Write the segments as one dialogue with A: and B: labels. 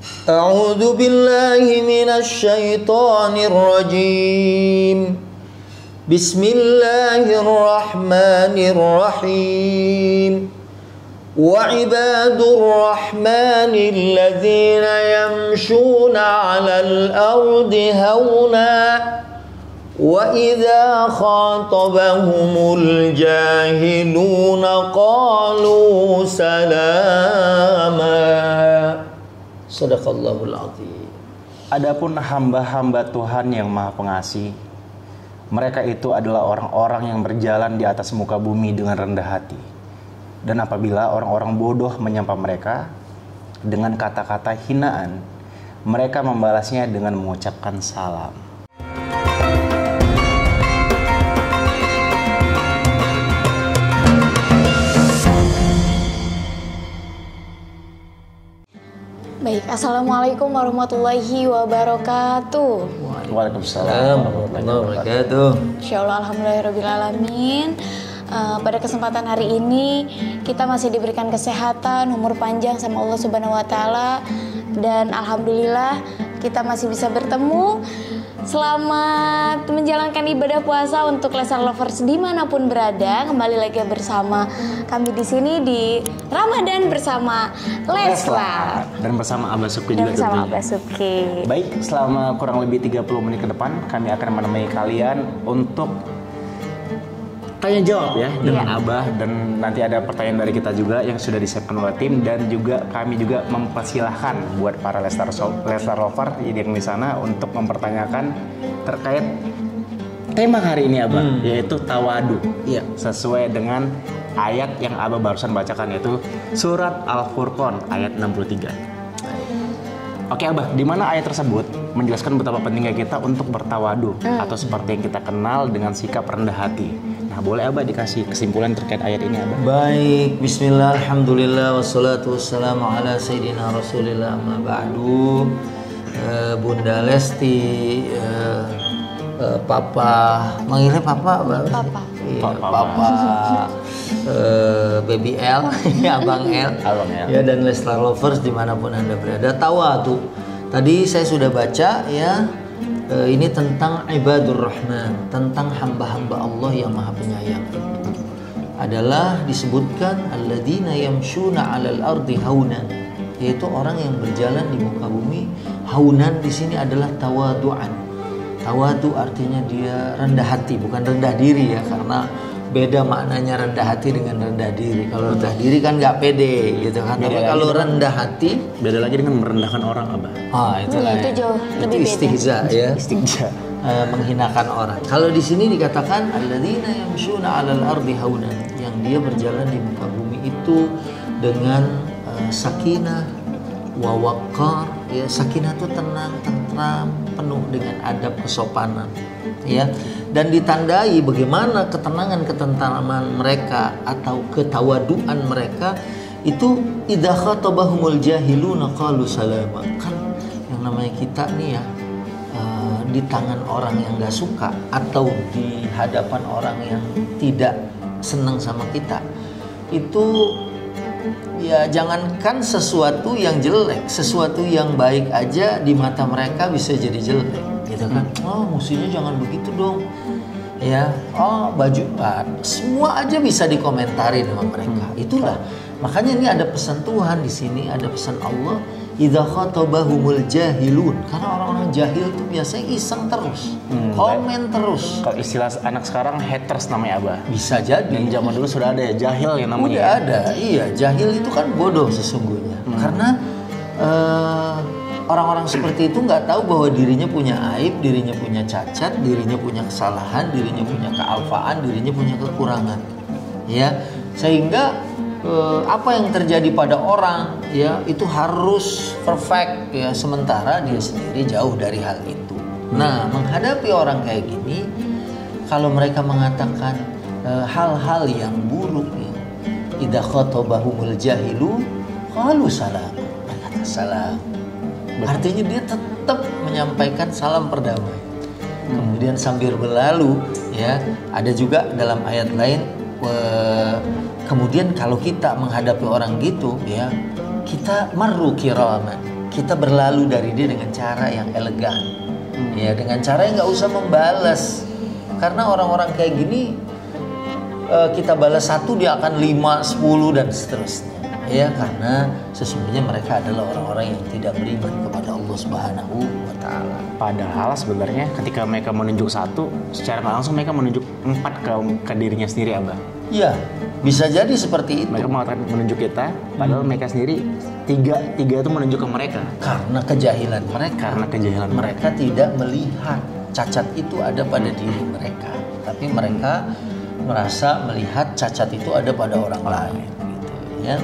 A: A'udzu billahi minasy syaithanir rajim. Bismillahirrahmanirrahim. Wa ibadur rahmanil ladzina yamshuna 'alal ardi hauna wa idza khatabahumul jahiluna qalu salama. Shadaqallahul azim.
B: Adapun hamba-hamba Tuhan yang Maha Pengasih, mereka itu adalah orang-orang yang berjalan di atas muka bumi dengan rendah hati. Dan apabila orang-orang bodoh menyapa mereka dengan kata-kata hinaan, mereka membalasnya dengan mengucapkan salam.
C: Baik, Assalamualaikum warahmatullahi wabarakatuh.
B: Waalaikumsalam
A: warahmatullahi wabarakatuh.
C: Insyaallah alhamdulillahirrabbilalamin. Pada kesempatan hari ini kita masih diberikan kesehatan, umur panjang sama Allah Subhanahu wa taala, dan alhamdulillah kita masih bisa bertemu. Selamat menjalankan ibadah puasa untuk Leslar Lovers dimanapun berada. Kembali lagi bersama kami di sini di Ramadan bersama Leslar
B: dan bersama Abah Subki
C: dan
B: juga
C: bersama
B: tentunya.
C: Abah Subki.
B: Baik, selama kurang lebih 30 menit ke depan kami akan menemani kalian untuk tanya jawab ya dengan Abah, dan nanti ada pertanyaan dari kita juga yang sudah disiapkan oleh tim, dan juga kami juga mempersilahkan buat para Leslar Lover yang di sana untuk mempertanyakan terkait tema hari ini Abah, yaitu tawadu.
A: Iya.
B: Sesuai dengan ayat yang Abah barusan bacakan, yaitu surat Al-Furqan ayat 63. Oke Abah, di mana ayat tersebut menjelaskan betapa pentingnya kita untuk bertawadu atau seperti yang kita kenal dengan sikap rendah hati. Nah, boleh Abah dikasih kesimpulan terkait ayat ini Abah?
A: Baik, bismillah, alhamdulillah, wassalatu wassalamu ala sayyidina rasulillah, amma ba'du. Bunda Lesti, Papa, manggilnya Papa?
C: Papa.
A: Iya, Papa. Baby L, Abang L, ya, dan Leslar Lovers dimanapun Anda berada. Tawadu. Tadi saya sudah baca ya, ini tentang ibadur rahman, tentang hamba-hamba Allah yang Maha Penyayang. Adalah disebutkan alladzina yamshuna 'alal ardi haunan, yaitu orang yang berjalan di muka bumi. Haunan di sini adalah tawadu'an. Tawadu artinya dia rendah hati, bukan rendah diri ya, karena beda maknanya rendah hati dengan rendah diri. Kalau rendah diri kan nggak pede gitu kan. Tapi kalau rendah hati
B: beda lagi dengan merendahkan orang Abah.
A: Itu
C: jauh lebih beda.
A: Istihza ya.
B: Istihza.
A: Menghinakan orang. Kalau di sini dikatakan alladzina yamshuna 'alal ardi haunan, yang dia berjalan di muka bumi itu dengan sakinah wa waqar, ya. Sakinah itu tenang, tentram, penuh dengan adab kesopanan, ya. Dan ditandai bagaimana ketenangan ketentraman mereka atau ketawaduan mereka itu idza khatabahumul jahiluna qalu salama. Kan yang namanya kita nih ya, di tangan orang yang gak suka atau di hadapan orang yang tidak senang sama kita, itu ya jangankan sesuatu yang jelek, sesuatu yang baik aja di mata mereka bisa jadi jelek, gitu kan. Oh, mestinya jangan begitu dong, ya. Oh, baju, semua aja bisa dikomentari sama mereka. Itulah makanya ini ada pesan Tuhan di sini, ada pesan Allah. Idza khatabahumul jahilun, karena orang-orang jahil itu biasanya iseng terus, komen terus.
B: Kalau istilah anak sekarang haters namanya Abah.
A: Bisa jadi.
B: Dan zaman dulu sudah ada ya jahil yang namanya.
A: Udah ada, iya. Jahil itu kan bodoh sesungguhnya. Karena orang-orang seperti itu nggak tahu bahwa dirinya punya aib, dirinya punya cacat, dirinya punya kesalahan, dirinya punya kealfaan, dirinya punya kekurangan, ya. Sehingga apa yang terjadi pada orang ya itu harus perfect ya, sementara dia sendiri jauh dari hal itu. Nah, menghadapi orang kayak gini, kalau mereka mengatakan hal-hal yang buruk ya, idza khatabahumul jahilu qalu salam, mereka kata salam. Artinya dia tetap menyampaikan salam perdamaian. Kemudian sambil berlalu ya, ada juga dalam ayat lain kemudian kalau kita menghadapi orang gitu ya, kita marru kiraman, kita berlalu dari dia dengan cara yang elegan, ya dengan cara yang nggak usah membalas. Karena orang-orang kayak gini kita balas satu dia akan 5, 10 dan seterusnya. Ya, karena sesungguhnya mereka adalah orang-orang yang tidak beriman kepada Allah Subhanahu wa taala.
B: Padahal sebenarnya ketika mereka menunjuk satu, secara nggak langsung mereka menunjuk 4 ke dirinya sendiri, Abah.
A: Iya, bisa jadi seperti itu.
B: Mereka mengatakan menunjuk kita, padahal mereka sendiri tiga itu menunjuk ke mereka.
A: Karena kejahilan mereka.
B: Karena kejahilan
A: mereka tidak melihat cacat itu ada pada diri mereka, tapi mereka merasa melihat cacat itu ada pada orang lain. Ya.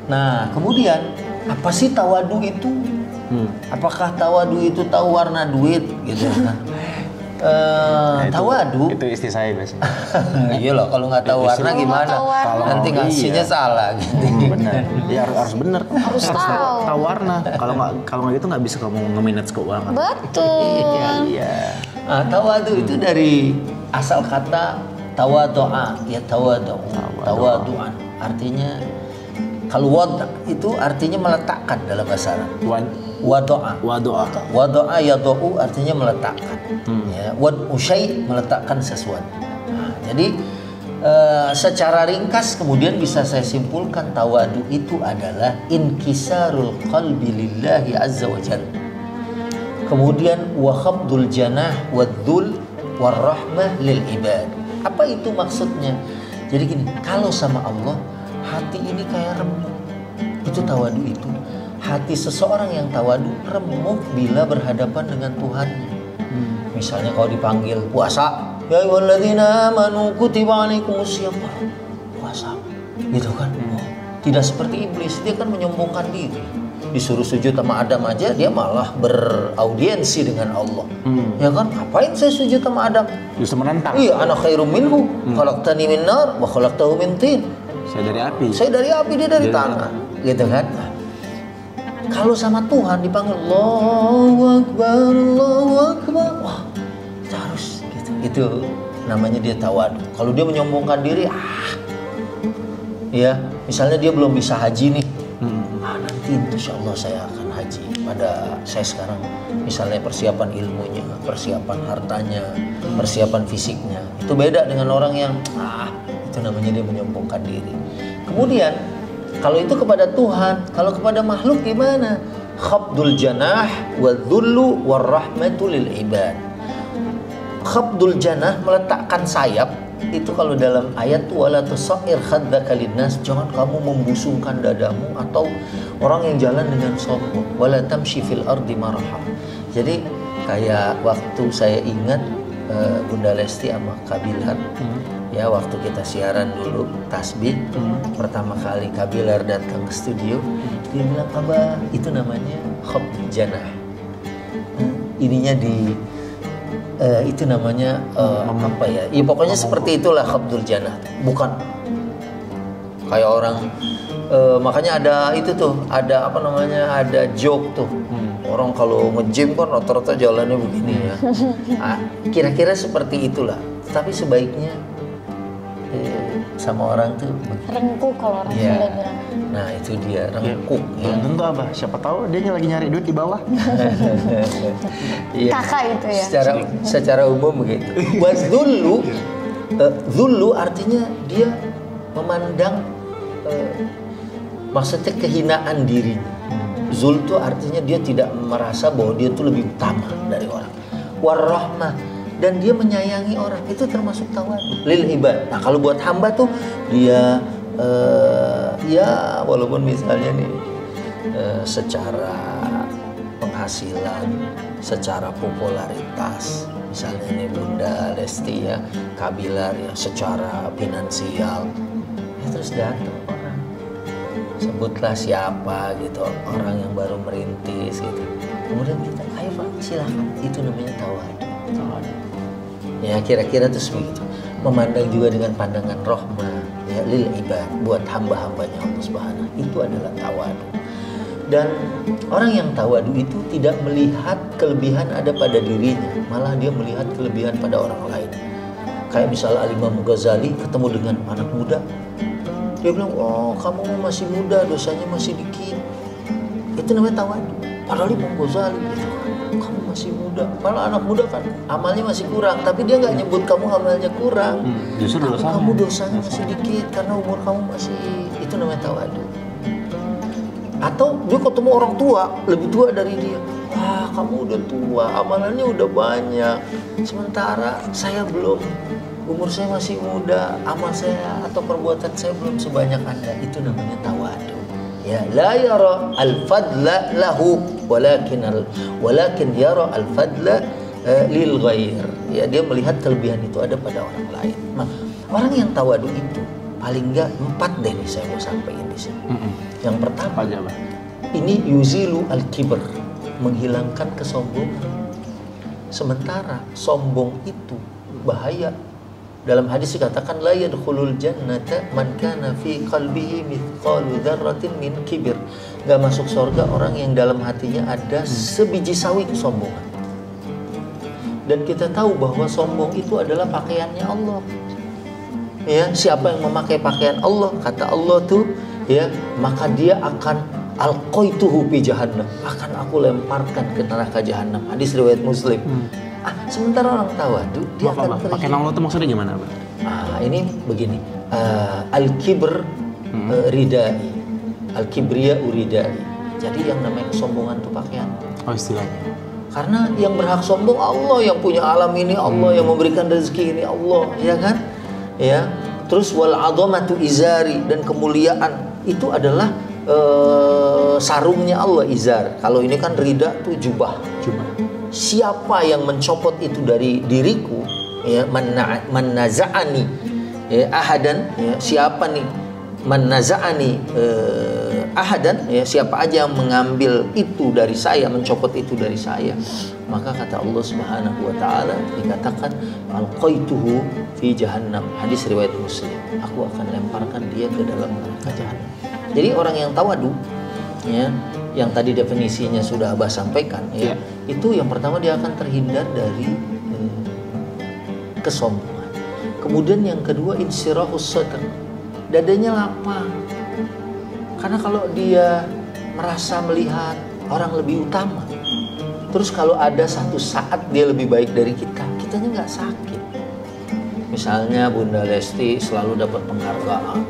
A: Nah, kemudian apa sih tawadu itu? Apakah tawadu itu tahu warna duit gitu kan? Tawadu
B: itu istri saya biasanya.
A: Iya loh, kalau nggak tahu warna gimana?
C: Kalau
A: nanti ngasihnya salah gitu.
B: Benar. Ya harus benar.
C: Harus tahu
B: warna. Kalau nggak gitu nggak bisa kamu nge-manage keuangan.
C: Betul.
B: Iya.
A: Nah, tawadu itu dari asal kata tawadu'a, ya tawadu'an. Artinya kalau wad itu artinya meletakkan dalam bahasa Arab. Wado'a yado'u artinya meletakkan. Ya, wad usyai meletakkan sesuatu. Nah, jadi secara ringkas kemudian bisa saya simpulkan tawadu itu adalah inkisarul qalbi lillahi azza wa jalla. Kemudian wa khabdul janah wadzul warahmah lil ibad. Apa itu maksudnya? Jadi gini, kalau sama Allah hati ini kayak remuk. Itu tawadu itu. Hati seseorang yang tawadu remuk bila berhadapan dengan Tuhannya. Misalnya kalau dipanggil puasa, ya ayyuhalladzina amanu kutiba alaikumusiyam, puasa. Gitu kan? Tidak seperti iblis, dia kan menyombongkan diri. Disuruh sujud sama Adam aja dia malah beraudiensi dengan Allah. Ya kan, ngapain saya sujud sama Adam?
B: Justru menantang.
A: Iya, ana khairum minhu, khalaqtani min nar wa khalaqtahu min tin.
B: Saya dari api.
A: Saya dari api, dia dari tanah. Gitu kan? Nah, kalau sama Tuhan dipanggil Allahu Akbar, Allahu Akbar. Wah, harus gitu. Itu namanya dia tawadu. Kalau dia menyombongkan diri, ya, misalnya dia belum bisa haji nih. Nanti insya Allah saya akan haji. Pada saya sekarang misalnya persiapan ilmunya, persiapan hartanya, persiapan fisiknya. Itu beda dengan orang yang itu namanya dia menyombongkan diri. Kemudian kalau itu kepada Tuhan, kalau kepada makhluk gimana? Khabdul janah wadzullu warahmatu lil ibad. Khabdul janah meletakkan sayap. Itu kalau dalam ayat tuh wala tusair khaddaka linnas, jangan kamu membusungkan dadamu atau orang yang jalan dengan sombong. Wala tamshi fil ardi maraha. Jadi kayak waktu saya ingat Bunda Lesti sama Kabilar, ya waktu kita siaran dulu tasbih, pertama kali Kabilar datang ke studio, dia bilang, Abah, itu namanya khabdul janah. Ininya di itu namanya apa ya? Ya pokoknya seperti itulah khabdul janah. Bukan kayak orang makanya ada itu tuh, ada apa namanya? Ada joke tuh. Orang kalau nge-gym kan rata-rata jalannya begini ya. Kira-kira seperti itulah. Tapi sebaiknya sama orang tuh
C: rengkuh kalau orang
A: ya.
C: Sunda bilang.
A: Nah itu dia rengkuh ya.
B: Tentu Abah, siapa tahu dia lagi nyari duit di bawah.
A: Ya.
C: Kakak itu ya.
A: Secara umum begitu. Wadzullu, zullu artinya dia memandang maksudnya kehinaan dirinya. Zul itu artinya dia tidak merasa bahwa dia itu lebih utama dari orang. Warahmah, dan dia menyayangi orang, itu termasuk tawadu lil ibad. Nah kalau buat hamba tuh dia ya walaupun misalnya nih secara penghasilan, secara popularitas, misalnya nih Bunda Lesti ya, Kabilar ya, secara finansial, ya terus datang orang, sebutlah siapa gitu, orang yang baru merintis gitu, kemudian kita, ayo Pak silakan, itu namanya tawadu. Ya kira-kira terus begitu. Memandang juga dengan pandangan rahmah ya lil ibad, buat hamba-hambanya Allah Subhanahu, itu adalah tawadu. Dan orang yang tawadu itu tidak melihat kelebihan ada pada dirinya, malah dia melihat kelebihan pada orang lain. Kayak misalnya Al-Imam Ghazali ketemu dengan anak muda, dia bilang, oh kamu masih muda, dosanya masih dikit. Itu namanya tawadu. Padahal Imam Ghazali itu kamu masih muda. Kalau anak muda kan amalnya masih kurang, tapi dia nggak nyebut kamu amalnya kurang.
B: Justru
A: Tapi
B: dosanya.
A: kamu dosanya masih dikit karena umur kamu masih, itu namanya tawadu. Atau dia ketemu orang tua, lebih tua dari dia. Wah, kamu udah tua, amalannya udah banyak. Sementara saya belum, umur saya masih muda, amal saya atau perbuatan saya belum sebanyak Anda. Itu namanya tawadu. Ya, la yara al-fadla lahu walakin yara al-fadla lil ghair. Ya, dia melihat kelebihan itu ada pada orang lain. Nah, orang yang tawadu itu paling enggak 4 deh nih saya mau sampaikan di sini. Yang pertama,
B: Apa aja, Bang?
A: ini yuzilu al-kibr, menghilangkan kesombongan. Sementara sombong itu bahaya. Dalam hadis dikatakan la yadkhulul jannata man kana fi qalbihi mithqalu dzarratin min kibir. Enggak masuk surga orang yang dalam hatinya ada sebiji sawi kesombongan. Dan kita tahu bahwa sombong itu adalah pakaiannya Allah. Ya, siapa yang memakai pakaian Allah, kata Allah tuh, ya, maka dia akan alqaituhu fi jahannam, akan aku lemparkan ke neraka jahanam. Hadis riwayat Muslim. Sementara orang tawadu dia akan
B: Pakai Allah itu maksudnya gimana, Bang?
A: Ini begini, al-kibr ridai, al-kibriya uridai. Jadi yang namanya kesombongan itu pakaian.
B: Oh, istilahnya.
A: Karena yang berhak sombong Allah, yang punya alam ini Allah, yang memberikan rezeki ini Allah, ya kan? Ya. Terus wal 'azamatu izari, dan kemuliaan itu adalah sarungnya Allah, izar. Kalau ini kan rida tuh jubah. Siapa yang mencopot itu dari diriku, ya, manaza'ani, ya, ahadan, ya, siapa nih manaza'ani ahadan, ya, siapa aja yang mengambil itu dari saya, mencopot itu dari saya, maka kata Allah Subhanahu wa taala, dikatakan alqaituhu fi jahannam. Hadis riwayat Muslim. Aku akan lemparkan dia ke dalam neraka jahanam. Jadi orang yang tawadu, ya, yang tadi definisinya sudah Abah sampaikan, ya, itu yang pertama dia akan terhindar dari kesombongan. Kemudian yang kedua insyirahus sadr, dadanya lapang. Karena kalau dia merasa melihat orang lebih utama, terus kalau ada satu saat dia lebih baik dari kita, kitanya nggak sakit. Misalnya Bunda Lesti selalu dapat penghargaan,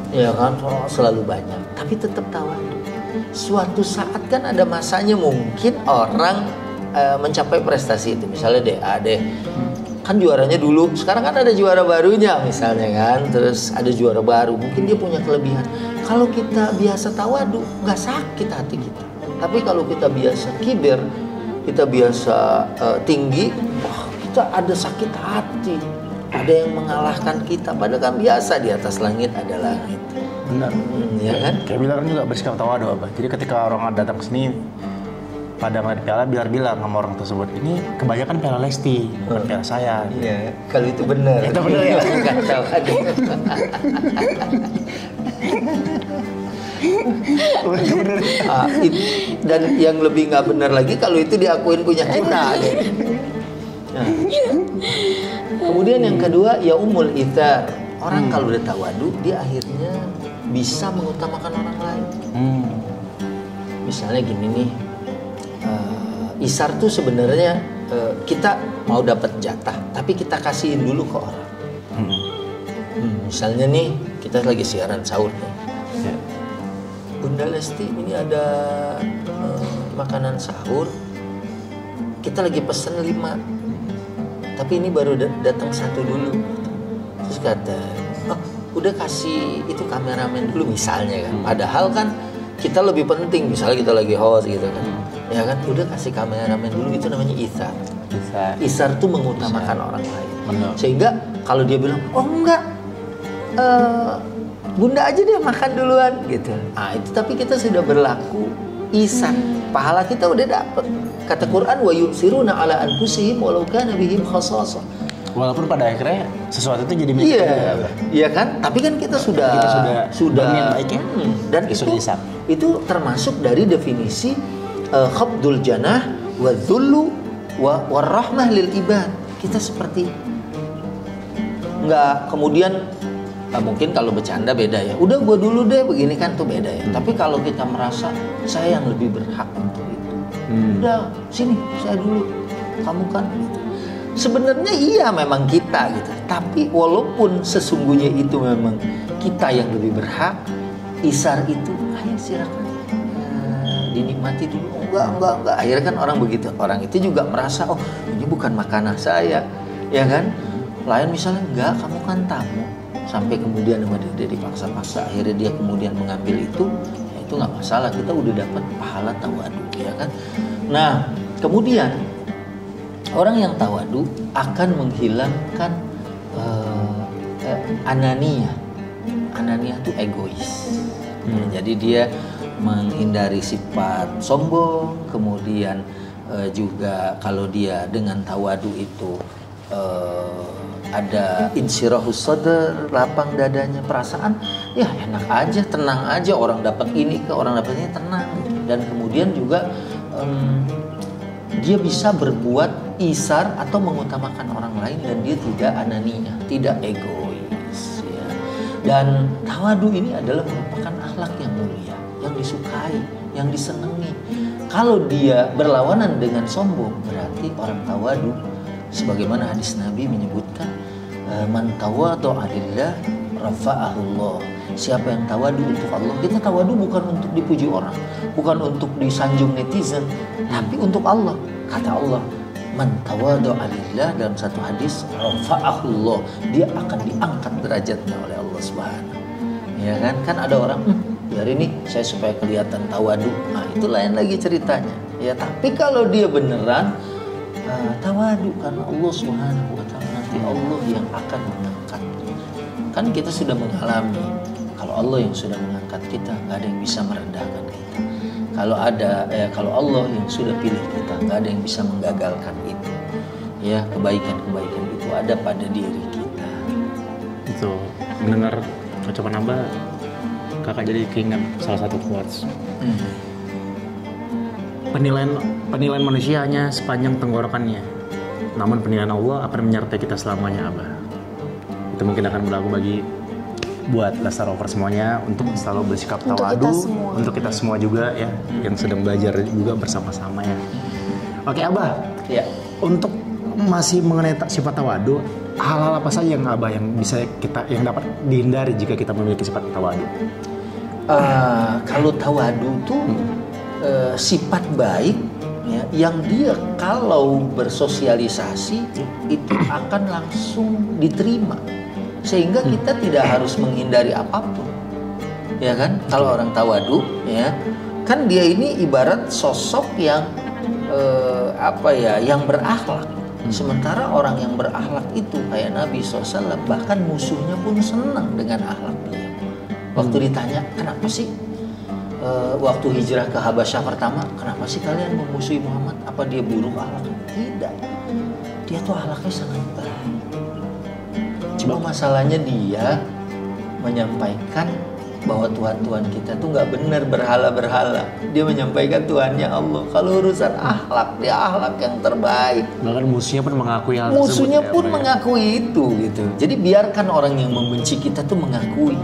A: ya kan, selalu banyak, tapi tetap tawadu. Suatu saat kan ada masanya mungkin orang mencapai prestasi itu, misalnya DAD kan juaranya dulu, sekarang kan ada juara barunya misalnya kan, terus ada juara baru, mungkin dia punya kelebihan. Kalau kita biasa tawadu, nggak sakit hati kita. Tapi kalau kita biasa kiber, kita biasa tinggi, wah, kita ada sakit hati, ada yang mengalahkan kita, padahal kan biasa di atas langit ada langit.
B: Benar.
A: Ya kan?
B: Kayak Bilar kan juga bersikap tawadu, Abah. Jadi ketika orang datang ke sini pada ngeliat piala, Bilar bilang sama orang tersebut, ini kebanyakan piala Lesti, bukan piala saya.
A: Iya, kalau itu benar.
B: Itu benar ya.
A: Bukan tawadu. Dan yang lebih nggak benar lagi kalau itu diakuin punya kita. Nah. Kemudian yang kedua ya umul ithar. Orang kalau udah tawadu, dia akhirnya bisa mengutamakan orang lain. Misalnya gini nih, isar tuh sebenarnya kita mau dapat jatah, tapi kita kasihin dulu ke orang. Misalnya nih, kita lagi siaran sahur nih.
B: Ya.
A: Bunda Lesti, ini ada makanan sahur, kita lagi pesen 5, tapi ini baru datang 1 dulu. Terus kata, oh, udah kasih itu kameramen dulu misalnya kan. Padahal kan kita lebih penting, misalnya kita lagi host gitu kan, ya kan, udah kasih kameramen dulu, itu namanya isar. Isar tuh mengutamakan orang lain.
B: Benar.
A: Sehingga kalau dia bilang, oh enggak, Bunda aja deh makan duluan gitu. Itu tapi kita sudah berlaku isar, pahala kita udah dapet. Kata Quran, wa yusiruna ala anfusihim walau kana bihim khasasah.
B: Walaupun pada akhirnya sesuatu itu jadi milik kita.
A: Iya kan? Tapi kan kita sudah
B: berniat baik ya.
A: Dan itu termasuk dari definisi khabdul janah wa dhullu wa warahmah lil ibad. Kita seperti nggak kemudian mungkin kalau bercanda beda ya. Udah gua dulu deh begini kan tuh beda ya. Tapi kalau kita merasa saya yang lebih berhak untuk itu. Udah sini saya dulu. Kamu kan gitu. Sebenarnya iya memang kita gitu. Tapi walaupun sesungguhnya itu memang kita yang lebih berhak, isar itu ayo silakan dinikmati dulu. Enggak. Akhirnya kan orang begitu. Orang itu juga merasa oh ini bukan makanan saya, ya kan? Lain misalnya enggak, kamu kan tamu. Sampai kemudian sama dia dipaksa-paksa. Akhirnya dia kemudian mengambil itu, ya itu nggak masalah. Kita udah dapat pahala tawadu, ya kan? Nah kemudian orang yang tawadu akan menghilangkan anania. Anania itu egois. Jadi dia menghindari sifat sombong, kemudian juga kalau dia dengan tawadu itu ada insyirahus sadr, lapang dadanya, perasaan ya enak aja, tenang aja, orang dapat ini ke orang dapat ini tenang, dan kemudian juga dia bisa berbuat isar atau mengutamakan orang lain dan dia tidak anania, tidak egois ya. Dan tawadu ini adalah merupakan akhlak yang mulia, yang disukai, yang disenangi. Kalau dia berlawanan dengan sombong, berarti orang tawadu sebagaimana hadis Nabi menyebutkan man tawadhu'a lillah rafa'ahullah. Siapa yang tawadu untuk Allah. Kita tawadu bukan untuk dipuji orang, bukan untuk disanjung netizen, tapi untuk Allah. Kata Allah, man tawadhu'a lillah dalam satu hadis rafa'ahullah, dia akan diangkat derajatnya oleh Allah Subhanahu. Ya kan? Kan ada orang biar ini saya supaya kelihatan tawadu. Nah, itu lain lagi ceritanya. Ya, tapi kalau dia beneran tawadu karena Allah Subhanahu wa taala, nanti Allah yang akan mengangkat. Kan kita sudah mengalami kalau Allah yang sudah mengangkat kita, nggak ada yang bisa merendahkan kita. Kalau Allah yang sudah pilih kita, nggak ada yang bisa menggagalkan itu. Ya, kebaikan-kebaikan itu ada pada diri kita.
B: Itu mendengar ucapan Abah, kakak jadi keinget salah satu quotes. Penilaian manusia hanya sepanjang tenggorokannya, namun penilaian Allah akan menyertai kita selamanya, Abah. Itu mungkin akan berlaku bagi buat Lesta Rover semuanya untuk selalu bersikap tawadu untuk kita semua juga ya, yang sedang belajar juga bersama-sama ya. Oke Abah,
A: Ya.
B: untuk masih mengenai sifat tawadu, hal-hal apa saja yang Abah yang bisa yang dapat dihindari jika kita memiliki sifat tawadu?
A: Kalau tawadu tuh sifat baik ya, yang dia kalau bersosialisasi itu akan langsung diterima, sehingga kita tidak harus menghindari apapun, ya kan? Kalau orang tawadu ya kan dia ini ibarat sosok yang yang berakhlak. Sementara orang yang berakhlak itu kayak Nabi SAW, bahkan musuhnya pun senang dengan akhlak beliau. Waktu ditanya kenapa sih waktu hijrah ke Habasyah pertama, kenapa sih kalian memusuhi Muhammad? Apa dia buruk akhlaknya? Tidak, dia tuh akhlaknya sangat baik. Cuma masalahnya dia menyampaikan bahwa Tuhan kita tuh nggak benar berhala-berhala. Dia menyampaikan Tuhannya Allah. Kalau urusan akhlak, dia akhlak yang terbaik.
B: Bahkan musuhnya pun mengakui hal tersebut.
A: Musuhnya pun mengakui itu gitu. Jadi biarkan orang yang membenci kita tuh mengakui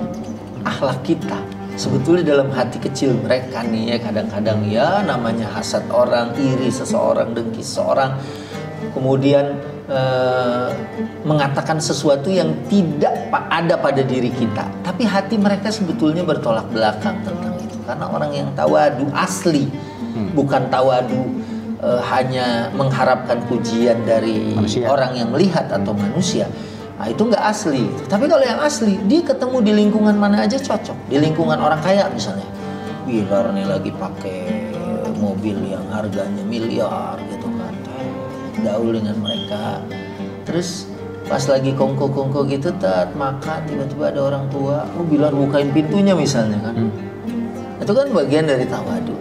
A: akhlak kita. Sebetulnya dalam hati kecil mereka nih ya, kadang-kadang ya namanya hasad orang, iri seseorang, dengki seseorang, kemudian mengatakan sesuatu yang tidak ada pada diri kita, tapi hati mereka sebetulnya bertolak belakang tentang itu. Karena orang yang tawadu asli, bukan tawadu hanya mengharapkan pujian dari manusia, orang yang melihat atau manusia. Nah, itu nggak asli. Tapi kalau yang asli, dia ketemu di lingkungan mana aja cocok. Di lingkungan orang kaya misalnya, Bilar nih lagi pakai mobil yang harganya miliar gitu kan, gaul dengan mereka. Terus pas lagi kongko-kongko gitu, makan tiba-tiba ada orang tua, Bilar bukain pintunya misalnya kan. Itu kan bagian dari tawadu.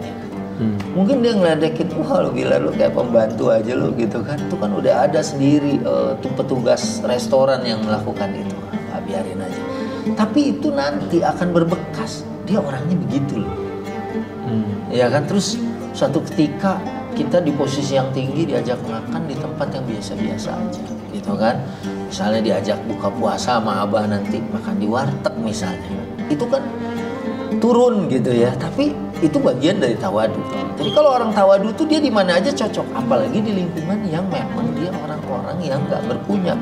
A: Mungkin dia ngeledekin, lu Bilar lu kayak pembantu aja lu gitu kan. Itu kan udah ada sendiri tuh petugas restoran yang melakukan itu. Nah, biarin aja. Tapi itu nanti akan berbekas. Dia orangnya begitu loh. Ya kan, terus suatu ketika kita di posisi yang tinggi diajak makan di tempat yang biasa-biasa aja. gitu kan. Misalnya diajak buka puasa sama abah nanti makan di warteg misalnya, itu kan turun gitu ya, tapi itu bagian dari tawadu. Jadi kalau orang tawadu tuh dia di mana aja cocok, apalagi di lingkungan yang memang dia orang-orang yang nggak berpunya.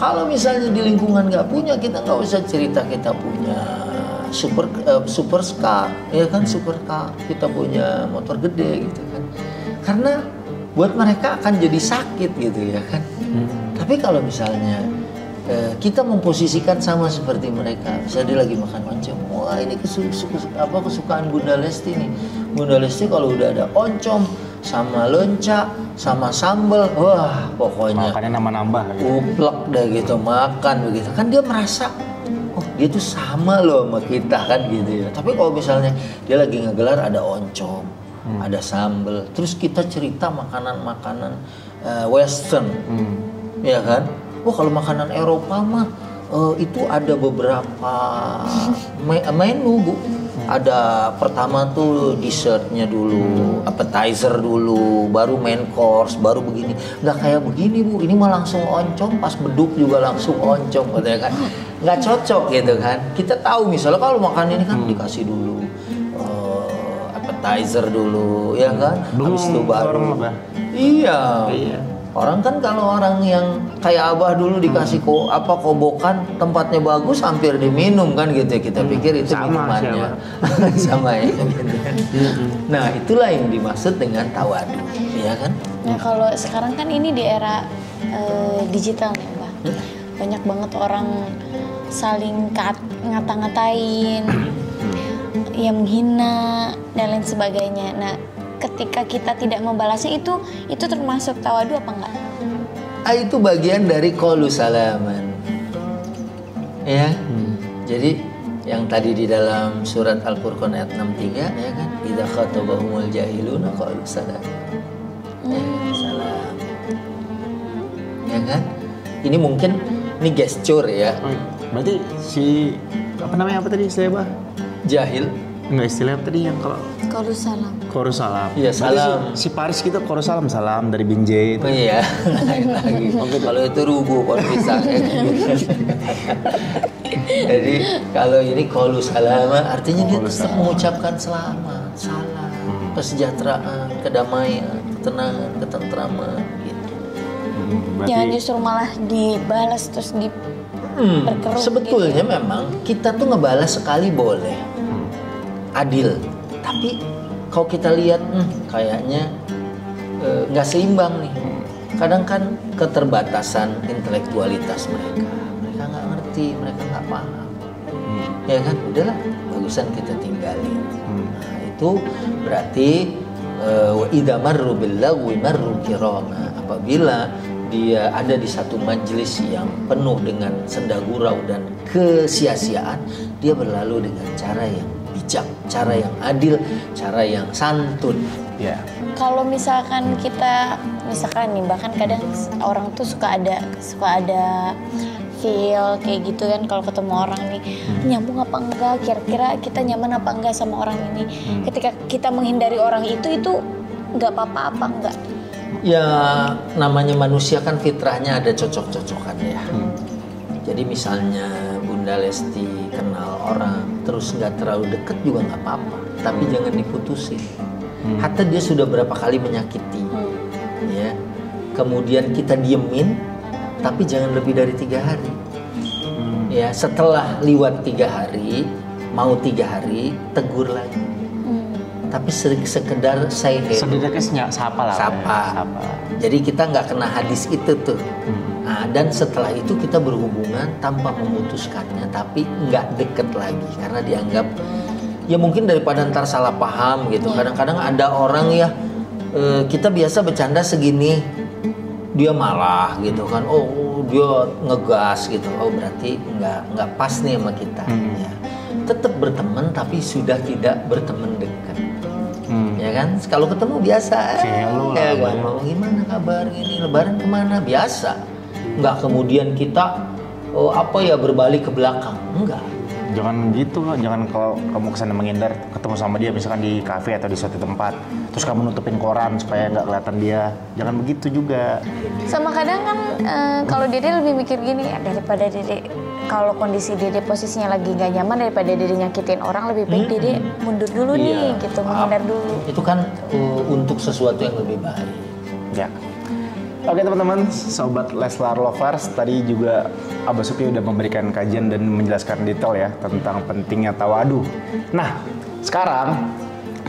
A: Kalau misalnya di lingkungan nggak punya, kita nggak usah cerita kita punya super car, ya kan, super car, kita punya motor gede gitu kan, karena buat mereka akan jadi sakit gitu ya kan. Tapi kalau misalnya kita memposisikan sama seperti mereka, misalnya dia lagi makan oncom, wah ini kesukaan Bunda Lesti nih. Bunda Lesti kalau udah ada oncom sama lenca sama sambal, wah pokoknya
B: makannya nambah-nambah gitu.
A: Uplek deh gitu, makan begitu kan, dia merasa oh dia tuh sama loh sama kita kan gitu ya. Tapi kalau misalnya dia lagi ngegelar ada oncom, ada sambal, terus kita cerita makanan-makanan western, ya kan. Wah kalau makanan Eropa mah itu ada beberapa menu Bu. Ada pertama tuh dessertnya dulu, appetizer dulu, baru main course, baru begini. Nggak kayak begini Bu, ini mah langsung oncom, pas beduk juga langsung oncom katanya kan. Nggak cocok gitu kan. Kita tahu misalnya kalau makan ini kan dikasih dulu appetizer dulu, ya kan. Habis itu baru. Iya. Orang kan kalau orang yang kayak abah dulu dikasih kobokan, tempatnya bagus, hampir diminum kan gitu ya. Kita pikir itu minumannya sama ya gitu kan. Nah itulah yang dimaksud dengan tawadu, ya kan.
C: Nah kalau sekarang kan ini di era digital nih Mbak, banyak banget orang saling ngata-ngatain, yang menghina dan lain sebagainya. Nah ketika kita tidak membalasnya itu termasuk tawadu apa enggak?
A: Itu bagian dari qaulu salaman. Ya. Jadi yang tadi di dalam surat Al-Furqan ayat 63 ya kan, idza khatabahumul jahiluna qalu salam. Salam. Ya kan? Ini mungkin gesture ya.
B: Berarti si apa tadi istilah Bah?
A: Jahil.
B: Enggak, istilah apa tadi yang kalau
C: Qalusalam.
B: Qalusalam.
A: Iya, salam.
B: Si Paris kita Qalusalam, salam dari Binjai itu.
A: Oh iya, lain lagi. Kalau itu rubuh, kalau bisa. Jadi kalau ini qalusalam artinya dia tetap mengucapkan selamat, salam, kesejahteraan, kedamaian, ketenangan, ketentraman gitu.
C: Jangan justru malah dibalas terus diperkeruh.
A: Sebetulnya
C: gitu.
A: memang kita tuh ngebalas sekali boleh. Adil, tapi kalau kita lihat kayaknya nggak seimbang nih. Kadang kan keterbatasan intelektualitas mereka nggak ngerti, mereka nggak paham, ya kan, udahlah bagusan kita tinggalin. Nah itu berarti wa idza marru bil lagwi marru kirama, apabila dia ada di satu majelis yang penuh dengan senda gurau dan kesia-siaan, dia berlalu dengan cara yang bijak, cara yang adil, cara yang santun.
B: Ya.
C: Kalau misalkan nih, bahkan kadang orang tuh suka ada feel kayak gitu kan, kalau ketemu orang nih nyambung apa enggak, kira-kira kita nyaman apa enggak sama orang ini. Ketika kita menghindari orang itu nggak apa-apa enggak?
A: Ya namanya manusia kan fitrahnya ada cocok-cocokan ya. Jadi misalnya Bunda Lesti kenal orang terus nggak terlalu deket juga nggak apa-apa, tapi jangan diputusin. Hatta dia sudah berapa kali menyakiti, ya. Kemudian kita diemin, tapi jangan lebih dari 3 hari. Ya setelah lewat 3 hari, mau 3 hari, tegur lagi. Tapi sekedar say hello.
B: Sedekatnya sapa lah.
A: Sapa. Jadi kita nggak kena hadis itu tuh. Nah, dan setelah itu kita berhubungan tanpa memutuskannya, tapi nggak deket lagi karena dianggap ya mungkin daripada ntar salah paham gitu. Kadang-kadang ada orang ya kita biasa bercanda segini, dia malah gitu kan. Oh dia ngegas gitu. Oh berarti nggak pas nih sama kita. Ya. Tetap berteman tapi sudah tidak berteman dekat. Ya kan, kalau ketemu biasa, ya kan, mau gimana kabar ini, lebaran kemana, biasa, nggak kemudian kita berbalik ke belakang, enggak,
B: jangan gitu loh, jangan kalau kamu kesana menghindar ketemu sama dia misalkan di kafe atau di suatu tempat, terus kamu nutupin koran supaya nggak kelihatan dia, jangan begitu juga.
C: Sama kadang kan kalau Dede lebih mikir gini, daripada Dede kalau kondisi Dede posisinya lagi nggak nyaman, daripada Dede nyakitin orang, lebih baik Dede mundur dulu nih, gitu, menghindar dulu.
A: Itu kan untuk sesuatu yang lebih baik.
B: Ya. Oke teman-teman, sobat Leslar Lovers, tadi juga Abah Suki udah memberikan kajian dan menjelaskan detail ya tentang pentingnya tawadu. Nah, sekarang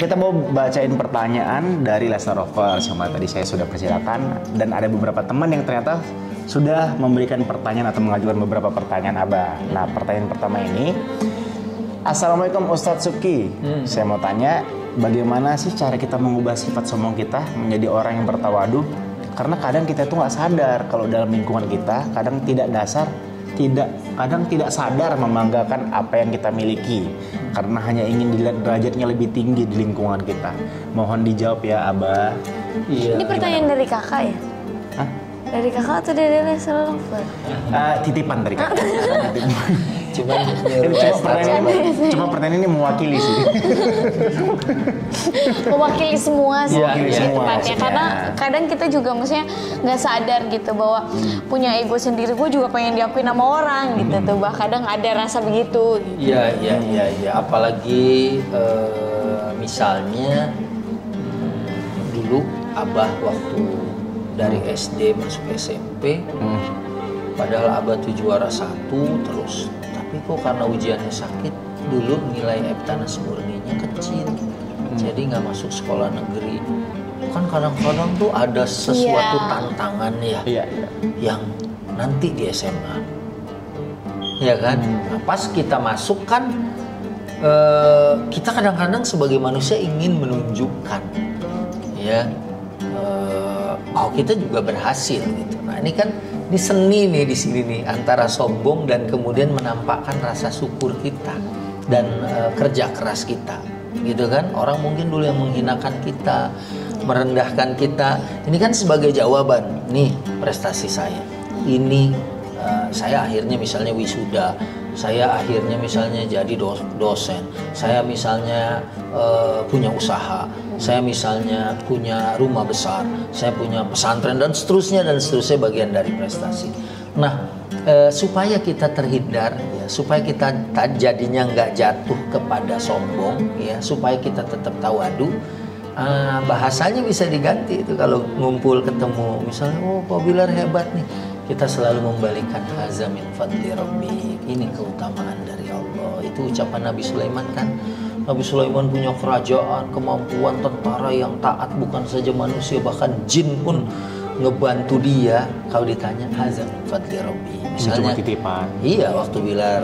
B: kita mau bacain pertanyaan dari Leslar Lovers yang tadi saya sudah persilakan, dan ada beberapa teman yang ternyata sudah memberikan pertanyaan atau mengajukan beberapa pertanyaan Abah. Nah, pertanyaan pertama ini, Assalamualaikum Ustadz Suki. Saya mau tanya, bagaimana sih cara kita mengubah sifat sombong kita menjadi orang yang bertawadu? Karena kadang kita itu nggak sadar kalau dalam lingkungan kita kadang tidak sadar membanggakan apa yang kita miliki karena hanya ingin dilihat derajatnya lebih tinggi di lingkungan kita. Mohon dijawab ya Abah.
A: Iya.
C: Ini pertanyaan dari kakak ya?
B: Hah?
C: Dari kakak atau dari Leslar Lover?
B: Titipan dari kakak.
A: Cuma
B: pertanyaan ini mewakili sih.
C: Mewakili semua sih,
B: Mewakili semua,
C: tepatnya. Karena kadang kita juga maksudnya nggak sadar gitu bahwa punya ego sendiri, gue juga pengen diakuin sama orang gitu tuh. Bah kadang ada rasa begitu.
A: Iya. Apalagi misalnya dulu Abah waktu dari SD masuk SMP, padahal Abah tuh juara 1 terus, tapi kok karena ujiannya sakit dulu nilai Eptanas murninya kecil, jadi nggak masuk sekolah negeri. Kan kadang-kadang tuh ada sesuatu tantangan ya, yang nanti di SMA, ya kan? Nah, pas kita masuk kan, kita kadang-kadang sebagai manusia ingin menunjukkan, ya. Kita juga berhasil gitu. Nah ini kan di seni nih di sini nih antara sombong dan kemudian menampakkan rasa syukur kita dan kerja keras kita, gitu kan? Orang mungkin dulu yang menghinakan kita, merendahkan kita. Ini kan sebagai jawaban, nih prestasi saya. Ini saya akhirnya misalnya wisuda, saya akhirnya misalnya jadi dosen, saya misalnya punya usaha, saya misalnya punya rumah besar, saya punya pesantren dan seterusnya bagian dari prestasi. Nah, supaya kita terhindar, ya, supaya kita jadinya nggak jatuh kepada sombong, ya, supaya kita tetap tawadu, bahasanya bisa diganti itu kalau ngumpul ketemu, misalnya, Pak Bilar hebat nih. Kita selalu membalikan haza min fadli rabbi, ini keutamaan dari Allah. Itu ucapan Nabi Sulaiman kan. Nabi Sulaiman punya kerajaan, kemampuan tentara yang taat, bukan saja manusia, bahkan jin pun ngebantu dia. Kalau ditanya haza min fadli rabbi, misalnya
B: cuma titipan. Iya,
A: waktu Bilar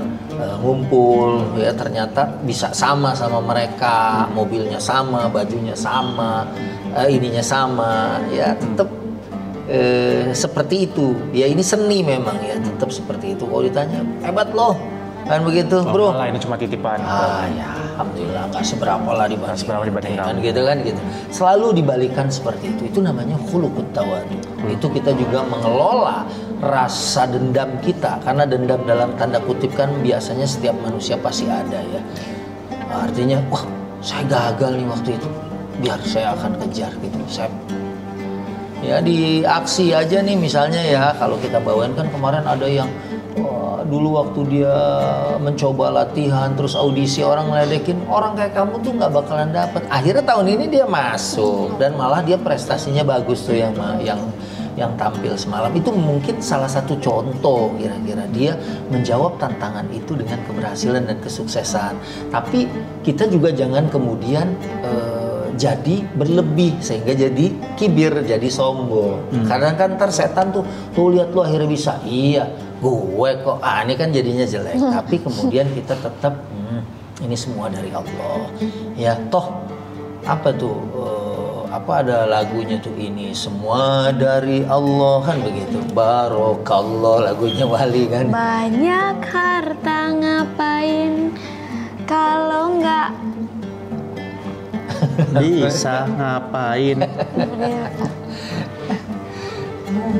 A: ngumpul, ya ternyata bisa sama mereka, mobilnya sama, bajunya sama, ininya sama, ya tetap seperti itu. Ya ini seni memang ya, tetap seperti itu. Kalau ditanya hebat loh, kan begitu, bro.
B: Ini cuma titipan.
A: Ya alhamdulillah nggak seberapa lah dibanding kan gitu. Selalu dibalikan seperti itu. Itu namanya khuluqut tawadu. Itu kita juga mengelola rasa dendam kita, karena dendam dalam tanda kutip kan biasanya setiap manusia pasti ada ya. Artinya, wah saya gagal nih waktu itu, biar saya akan kejar gitu. Ya di aksi aja nih misalnya ya, kalau kita bawain kan kemarin ada yang dulu waktu dia mencoba latihan terus audisi orang ngeledekin, orang kayak kamu tuh nggak bakalan dapet. Akhirnya tahun ini dia masuk dan malah dia prestasinya bagus tuh yang tampil semalam. Itu mungkin salah satu contoh kira-kira dia menjawab tantangan itu dengan keberhasilan dan kesuksesan. Tapi kita juga jangan kemudian jadi berlebih sehingga jadi kibir, jadi sombong. Kadang kan ntar setan tuh lihat lu akhirnya bisa, iya gue kok, ini kan jadinya jelek. Tapi kemudian kita tetap ini semua dari Allah. Ya toh apa tuh, ada lagunya tuh, ini semua dari Allah kan begitu. Barokallah lagunya Wali kan.
C: Banyak harta ngapain kalau nggak
B: bisa ngapain?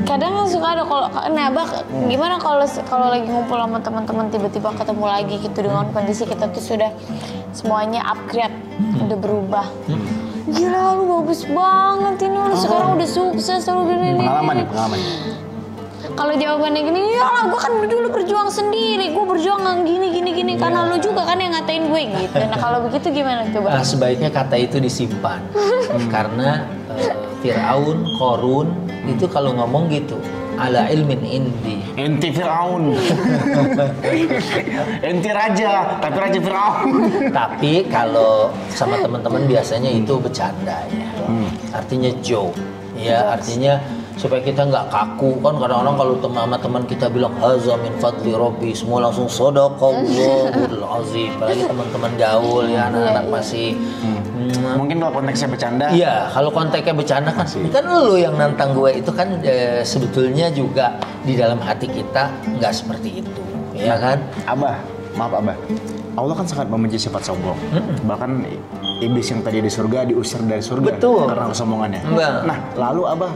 C: Kadang suka ada kalau Abah gimana kalau lagi ngumpul sama teman-teman tiba-tiba ketemu lagi gitu dengan kondisi kita tuh sudah semuanya upgrade, udah berubah. Gila lu bagus banget ini lu sekarang udah sukses lu gini.
B: Pengalaman.
C: Kalau jawabannya gini, ya lah gue kan dulu berjuang sendiri, gue berjuang gini karena lu juga kan yang ngatain gue gitu. Nah kalau begitu gimana coba?
A: Nah, sebaiknya kata itu disimpan karena Fir'aun, Qorun itu kalau ngomong gitu ala ilmin indi.
B: Enti Fir'aun. Enti raja, tapi raja Fir'aun.
A: Tapi kalau sama teman-teman biasanya itu bercanda ya. Artinya joke. Ya, artinya supaya kita nggak kaku. Kan kadang-kadang kalau sama teman kita bilang haza min fadli rabbi, semua langsung shadaqallahul azim. Apalagi teman-teman gaul ya, anak-anak masih
B: Mungkin kalau konteksnya bercanda.
A: Iya, kalau konteksnya bercanda kan ini kan lu yang nantang gue itu kan sebetulnya juga di dalam hati kita nggak seperti itu, ya kan?
B: Maaf Abah. Allah kan sangat membenci sifat sombong. Bahkan iblis yang tadi di surga diusir dari surga.
A: Betul.
B: Karena kesombongannya. Nah, lalu Abah,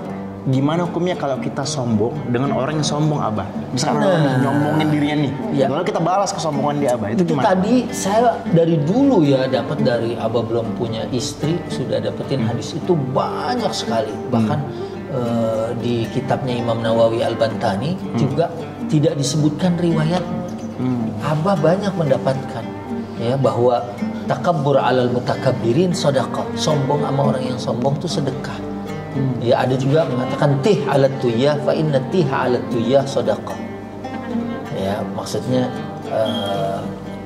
B: gimana hukumnya kalau kita sombong dengan orang yang sombong Abah? Misalkan orang nyombongin dirinya nih, lalu kita balas kesombongan dia Abah, itu gimana?
A: Tadi saya dari dulu ya dapat dari Abah belum punya istri sudah dapetin hadis itu banyak sekali. Bahkan di kitabnya Imam Nawawi Al-Bantani juga tidak disebutkan riwayatnya. Abah banyak mendapatkan ya bahwa takabbur alal mutakabbirin sedekah, sombong sama orang yang sombong itu sedekah. Ya ada juga mengatakan tih alat tuyah fa inna tih alat tuyah sedekah. Ya maksudnya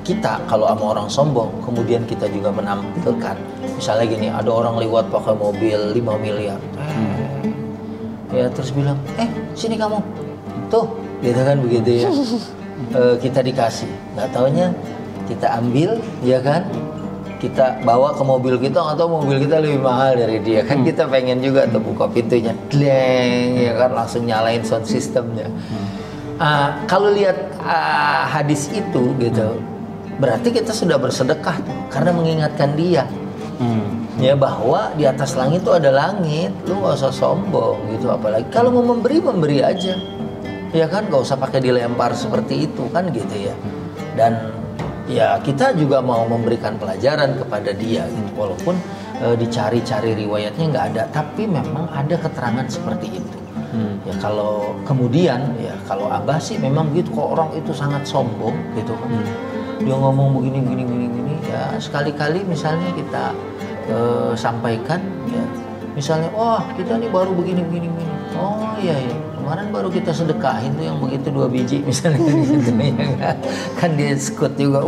A: kita kalau sama orang sombong kemudian kita juga menampilkan misalnya gini, ada orang lewat pakai mobil 5 miliar. Ya terus bilang, sini kamu. Tuh, gitu kan begitu ya. Kita dikasih, nggak taunya kita ambil, ya kan? Kita bawa ke mobil kita atau mobil kita lebih mahal dari dia kan, kita pengen juga tuh buka pintunya, dleng, ya kan langsung nyalain sound systemnya. Kalau lihat hadis itu gitu, berarti kita sudah bersedekah tuh, karena mengingatkan dia, ya bahwa di atas langit itu ada langit, lu nggak usah sombong gitu, apalagi kalau mau memberi aja. Ya kan, gak usah pakai dilempar seperti itu kan gitu ya. Dan ya kita juga mau memberikan pelajaran kepada dia gitu. Walaupun dicari-cari riwayatnya nggak ada, tapi memang ada keterangan seperti itu. Ya kalau kemudian ya kalau Abah sih memang gitu, kok orang itu sangat sombong gitu kan. Dia ngomong begini ya sekali-kali misalnya kita sampaikan ya. Misalnya, kita nih baru begini. Oh iya. Kemarin baru kita sedekahin tuh yang begitu 2 biji misalnya gitu ya kan dia skut juga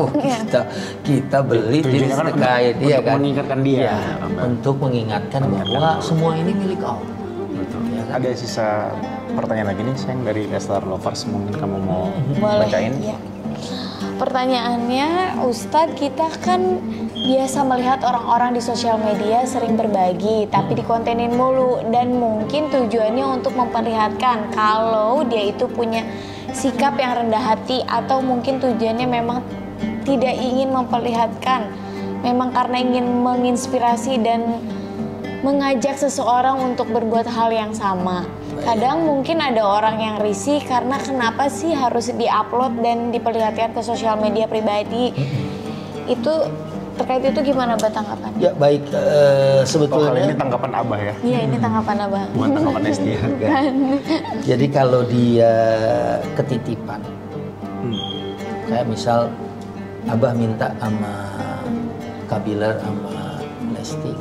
A: kita beli dia sedekahin
B: untuk mengingatkan dia
A: ya, untuk mengingatkan bahwa semua ini milik Allah.
B: Betul. Ya, kan? Ada sisa pertanyaan lagi nih sayang dari Leslar Lovers, mungkin kamu mau bacain?
C: Ya. Pertanyaannya, Ustadz, kita kan biasa melihat orang-orang di sosial media sering berbagi, tapi dikontenin mulu, dan mungkin tujuannya untuk memperlihatkan kalau dia itu punya sikap yang rendah hati, atau mungkin tujuannya memang tidak ingin memperlihatkan, memang karena ingin menginspirasi dan mengajak seseorang untuk berbuat hal yang sama. Kadang mungkin ada orang yang risih karena kenapa sih harus diupload dan diperlihatkan ke sosial media pribadi. Itu terkait itu gimana tanggapan?
A: Ya baik, sebetulnya
B: ini tanggapan Abah ya?
C: Iya, ini tanggapan Abah.
B: Bukan tanggapan Esti ya?
A: Jadi kalau dia ketitipan, kayak misal Abah minta sama Kabilar sama Lesti,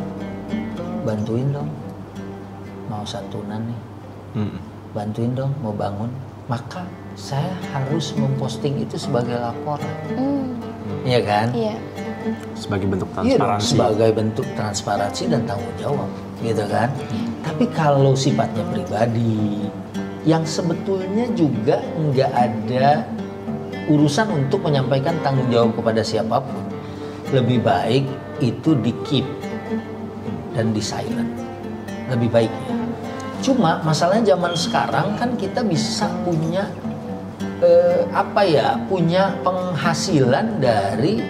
A: bantuin dong, mau santunan nih, bantuin dong mau bangun, maka saya harus memposting itu sebagai laporan, iya kan?
C: Iya.
B: Sebagai bentuk transparansi.
A: Iya, sebagai bentuk transparansi dan tanggung jawab, gitu kan? Tapi kalau sifatnya pribadi, yang sebetulnya juga nggak ada urusan untuk menyampaikan tanggung jawab kepada siapapun, lebih baik itu di keep dan di silent, lebih baik ya. Cuma masalahnya zaman sekarang kan kita bisa punya punya penghasilan dari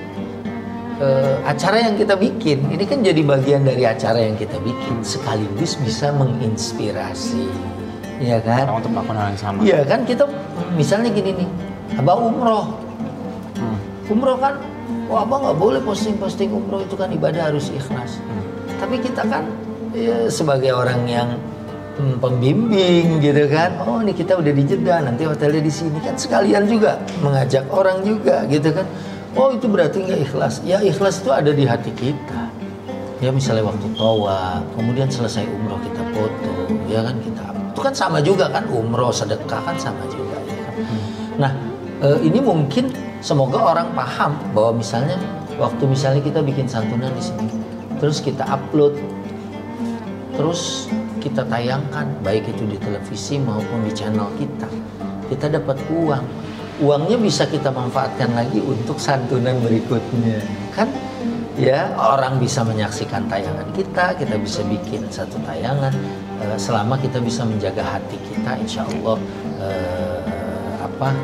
A: acara yang kita bikin. Ini kan jadi bagian dari acara yang kita bikin, sekaligus bisa menginspirasi, Iya kan?
B: Orang untuk melakukan hal yang sama.
A: Iya kan, kita misalnya gini nih, abah umroh. Umroh kan, abah nggak boleh posting umroh, itu kan ibadah harus ikhlas. Tapi kita kan ya, sebagai orang yang pembimbing gitu kan, oh ini kita udah di Jeddah, nanti hotelnya di sini kan, sekalian juga mengajak orang juga gitu kan. Oh itu berarti nggak ikhlas? Ya ikhlas itu ada di hati kita. Ya misalnya waktu tawaf, kemudian selesai umroh kita foto, ya kan kita. Itu kan sama juga kan, umroh sedekah kan sama juga. Ya kan? Nah ini mungkin semoga orang paham bahwa misalnya waktu misalnya kita bikin santunan di sini, terus kita upload, terus kita tayangkan, baik itu di televisi maupun di channel kita dapat uang. Uangnya bisa kita manfaatkan lagi untuk santunan berikutnya, kan? Ya, orang bisa menyaksikan tayangan kita bisa bikin satu tayangan, selama kita bisa menjaga hati kita, insya Allah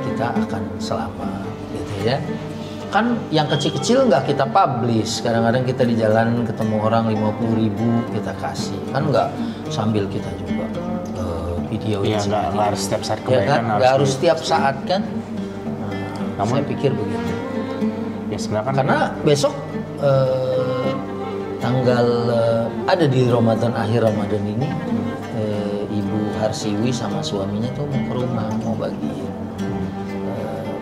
A: kita akan selamat, gitu ya. Kan yang kecil-kecil nggak kita publish, kadang-kadang kita di jalan ketemu orang 50.000 kita kasih, kan nggak sambil kita juga videoin.
B: Iya, nggak harus setiap saat
A: ya
B: kebaikan,
A: kan? Nggak harus setiap saat kan.
B: Namun,
A: saya pikir begitu.
B: Ya sebenarnya kan
A: karena besok tanggal ada di Ramadan, akhir Ramadan ini Ibu Harsiwi sama suaminya tuh mau ke rumah, mau bagiin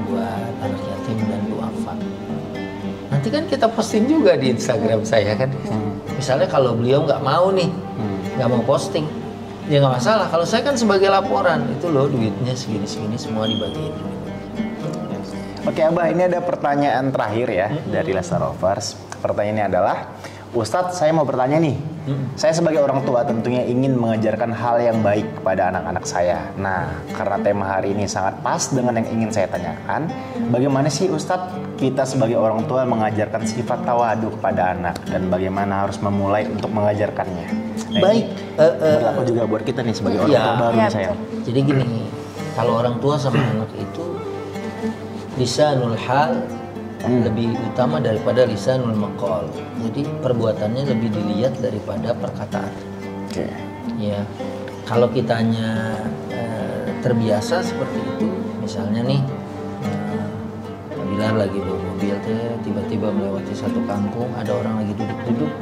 A: buat anak yatim dan duafa. Nanti kan kita posting juga di Instagram saya kan. Misalnya kalau beliau nggak mau nih, nggak mau posting, ya nggak masalah. Kalau saya kan sebagai laporan, itu loh duitnya segini-segini semua dibagiin.
B: Oke Abah, ini ada pertanyaan terakhir ya dari Lestar Lovers. Pertanyaannya adalah, Ustadz saya mau bertanya nih, saya sebagai orang tua tentunya ingin mengajarkan hal yang baik kepada anak-anak saya. Nah, karena tema hari ini sangat pas dengan yang ingin saya tanyakan, bagaimana sih Ustadz kita sebagai orang tua mengajarkan sifat tawadu kepada anak, dan bagaimana harus memulai untuk mengajarkannya? Nah,
A: baik,
B: berlaku juga buat kita nih sebagai orang tua baru nih saya.
A: Jadi gini, kalau orang tua sama anak itu lisanul hal lebih utama daripada lisanul maqal. Jadi perbuatannya lebih dilihat daripada perkataan.
B: Oke.
A: Ya, kalau kitanya terbiasa seperti itu, misalnya nih, Bilal lagi bawa mobil tiba-tiba melewati satu kampung, ada orang lagi duduk-duduk,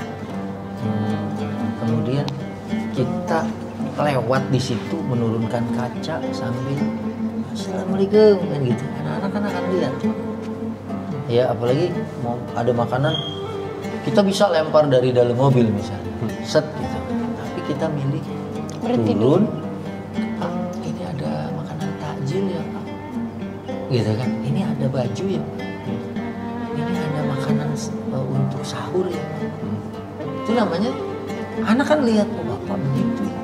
A: kemudian kita lewat di situ menurunkan kaca sambil Assalamualaikum kan gitu, anak-anak kan akan lihat. Ya apalagi mau ada makanan, kita bisa lempar dari dalam mobil misalnya, set gitu. Tapi kita milih turun, Pak, ini ada makanan takjil ya Pak, gitu kan. Ini ada baju ya Pak, ini ada makanan untuk sahur ya Pak. Itu namanya anak kan lihat, oh Bapak begitu ya.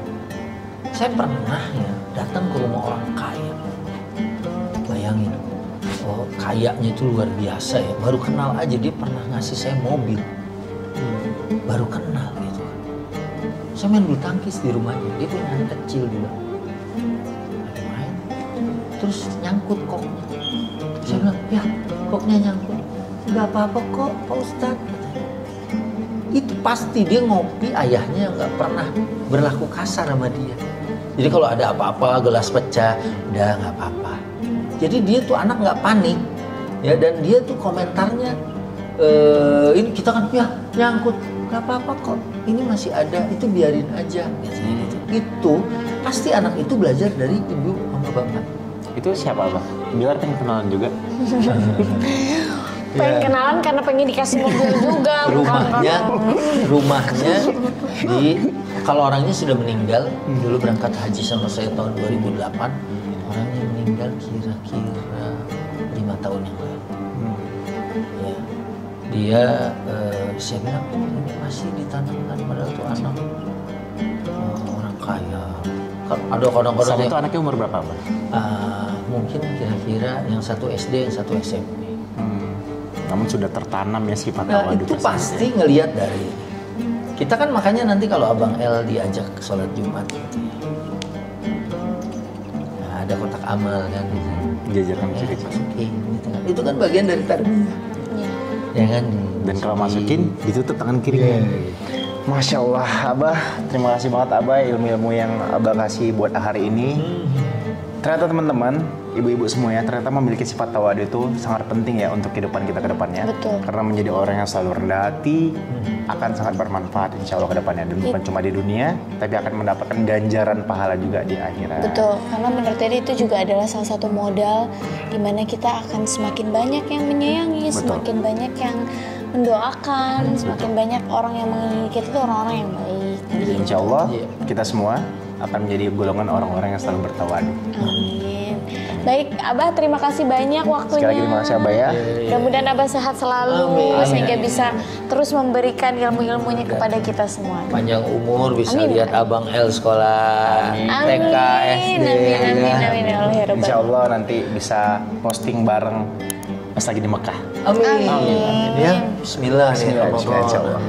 A: Saya pernah ya datang ke rumah orang kaya, bayangin. Oh, kayaknya itu luar biasa ya. Baru kenal aja dia pernah ngasih saya mobil. Baru kenal gitu kan. Saya main bulu tangkis di rumahnya. Dia punya anak kecil juga. Lagi main. Terus nyangkut koknya. Saya bilang, ya koknya nyangkut. Gak apa-apa kok Pak Ustadz. Itu pasti dia ngopi, ayahnya gak pernah berlaku kasar sama dia. Jadi kalau ada apa-apa, gelas pecah, udah gak apa-apa. Jadi dia tuh anak nggak panik, ya, dan dia tuh komentarnya, ini kita kan ya nyangkut, nggak apa-apa kok, ini masih ada, itu biarin aja, gitu. Itu pasti anak itu belajar dari ibu sama bapak.
B: Itu siapa Bang? Biar pengen kenalan juga.
C: Pengen kenalan karena pengen dikasih mobil juga.
A: Rumahnya di, kalau orangnya sudah meninggal, dulu berangkat haji sama saya tahun 2008. Orangnya meninggal kira-kira 5 tahun yang lalu. Ya. Dia, saya bilang, ini masih ditanamkan padahal tuh anak orang kaya. Ada kadang-kadang
B: saat itu anaknya umur berapa Bang?
A: Mungkin kira-kira yang satu SD, yang satu SMP.
B: Namun sudah tertanam ya sifat tawadu.
A: Itu pasti ngelihat dari kita kan, makanya nanti kalau Abang El diajak sholat Jumat gitu ya. Ada kotak amal kan,
B: diajarkan ciri-ciri.
A: Gitu kan. Itu kan bagian dari tarbiyah, ya kan.
B: Dan kalau masukin ditutup tangan kirinya. Masya Allah, Abah, terima kasih banget Abah ilmu-ilmu yang Abah kasih buat hari ini. Ternyata teman-teman, ibu-ibu semuanya ternyata memiliki sifat tawadu itu sangat penting ya untuk kehidupan kita ke depannya.
C: Betul.
B: Karena menjadi orang yang selalu rendah hati akan sangat bermanfaat insya Allah ke depannya. Dan bukan cuma di dunia, tapi akan mendapatkan ganjaran pahala juga di akhirat.
C: Betul, karena menurut Teddy itu juga adalah salah satu modal di mana kita akan semakin banyak yang menyayangi,
B: Betul.
C: semakin banyak yang mendoakan, semakin banyak orang yang menginginkan kita itu orang-orang yang baik.
B: Jadi insya Allah kita semua akan menjadi golongan orang-orang yang selalu bertawadu.
C: Amin. Baik, Abah terima kasih banyak waktunya.
B: Sekali lagi terima kasih Abah ya.
C: Mudah-mudahan Abah sehat selalu sehingga bisa terus memberikan ilmu-ilmunya kepada kita semua.
A: Panjang umur, bisa
C: Amin.
A: lihat Abang El sekolah TK, SD.
C: Amin. Ya Allah, ya Rabbal
B: Insya Allah nanti bisa posting bareng pas lagi di Mekah.
A: Amin. Ya, Bismillah.
B: Bismillah, insya Allah.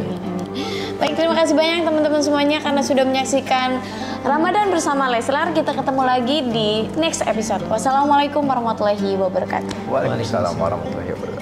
C: Baik, terima kasih banyak teman-teman semuanya karena sudah menyaksikan Ramadan bersama Leslar. Kita ketemu lagi di next episode. Wassalamualaikum warahmatullahi wabarakatuh.
B: Waalaikumsalam warahmatullahi wabarakatuh.